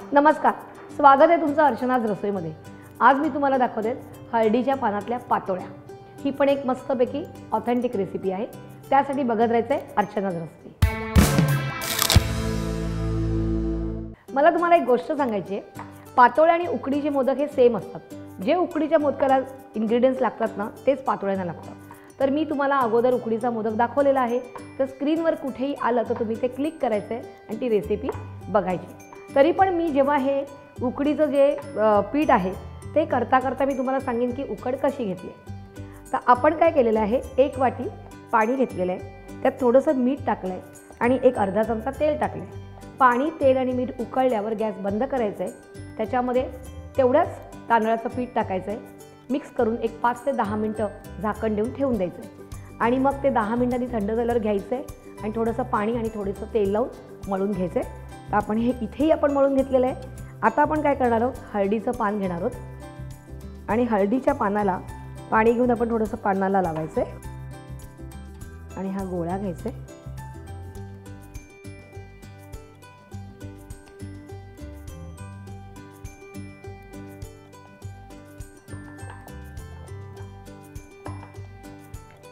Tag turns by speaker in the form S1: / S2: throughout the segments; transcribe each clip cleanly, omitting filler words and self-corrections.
S1: नमस्कार, स्वागत आहे तुमचं अर्चनाज रसोईमध्ये। आज मी तुम्हाला दाखवते हळदीच्या पानातल्या पातोळ्या। ही पण एक मस्तपैकी ऑथेंटिक रेसिपी आहे। त्यासाठी बघत राहायचं आहे अर्चनाज रसोई। मला तुम्हाला एक गोष्ट सांगायची आहे, पातोळ्या आणि उकडीचे मोदक हे सेम असतात। जे उकडीच्या मोदकाला इन्ग्रेडियंट्स लागतात ना, तेच पातोळ्यांना लागतात। तर मी तुम्हाला अगोदर उकडीचा मोदक दाखवलेला आहे, तर स्क्रीनवर कुठेही आलं तर तुम्ही ते क्लिक करायचं आहे आणि ती रेसिपी बघायची। तरी पण मी जेव्हा हे उकडीचं जे पीठ आहे ते करता मी तुम्हाला सांगेन की उकड कशी घेतली। तर आपण काय केलेलं आहे, एक वाटी पाणी घेतलेलं आहे, त्यात थोडंसं मीठ टाकलं आहे आणि एक अर्धा चमचा तेल टाकलं आहे। पाणी, तेल आणि मीठ उकळल्यावर गॅस बंद करायचा आहे। त्याच्यामध्ये तेवढंच तांदळाचं पीठ टाकायचं आहे, मिक्स करून एक 5 ते 10 मिनटं झाकण देऊन ठेवून द्यायचं आहे आणि मग ते 10 मिनिटांनी थंड झाल्यावर घ्यायचं आहे आणि थोडंसं पाणी आणि थोडंसं तेल लावून मळून घ्यायचं आहे। तर आपण हे इथेही आपण मळून घेतलेलं आहे। आता आपण काय करणार आहोत, हळदीचं पान घेणार आहोत आणि हळदीच्या पानाला पाणी घेऊन आपण थोडंसं पानाला लावायचं आहे आणि हा गोळा घ्यायचा आहे।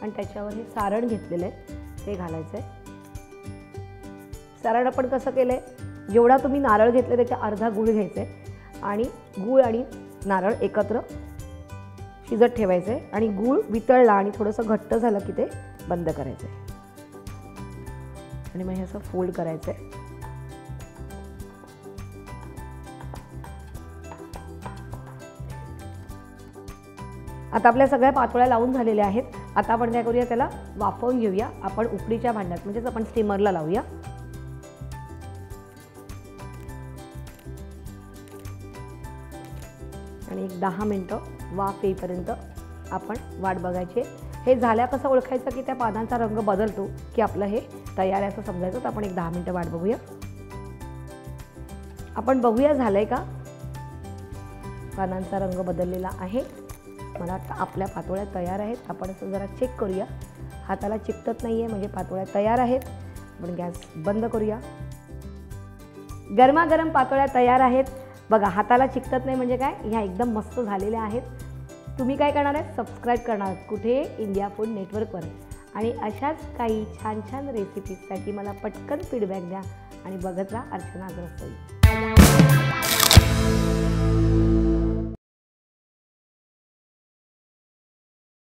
S1: आणि त्याच्यावर हे सारण घेतलेलं आहे ते घालायचं आहे। सारण आपण कसं केलं आहे, जेवढा तुम्ही नारळ घेतले त्याच्या अर्धा गूळ घ्यायचा आहे आणि गूळ आणि नारळ एकत्र शिजत ठेवायचं आहे आणि गूळ वितळला आणि थोडंसं घट्ट झालं की ते बंद करायचं आहे आणि मग हे असं फोल्ड करायचं आहे। आता आपल्या सगळ्या पातोळ्या लावून झालेल्या आहेत। आता आपण काय करूया, त्याला वाफवून घेऊया। आपण उकडीच्या भांड्यात म्हणजेच आपण स्टीमरला लावूया आणि एक 10 मिनिटं वाफ येईपर्यंत आपण वाट बघायची। हे झाल्या कसं ओळखायचं की त्या पानांचा रंग बदलतो की आपलं हे तयार आहे असं समजायचं। तर आपण एक 10 मिनिटं वाट बघूया। आपण बघूया झालंय का, पानांचा रंग बदललेला आहे। मला वाटतं आपल्या पातोळ्या तयार आहेत। आपण असं जरा चेक करूया, हाताला चिकटत नाही आहे म्हणजे पातोळ्या तयार आहेत। आपण गॅस बंद करूया। गरमागरम पातोळ्या तयार आहेत बघा, हाताला चिकटत नाही म्हणजे काय, ह्या एकदम मस्त झालेल्या आहेत। तुम्ही काय करणार आहे, सबस्क्राईब करणार कुठे, इंडिया फूड नेटवर्कवर। आणि अशाच काही छान छान रेसिपीजसाठी मला पटकन फीडबॅक द्या आणि बघत राहा अर्चनाज रसोई।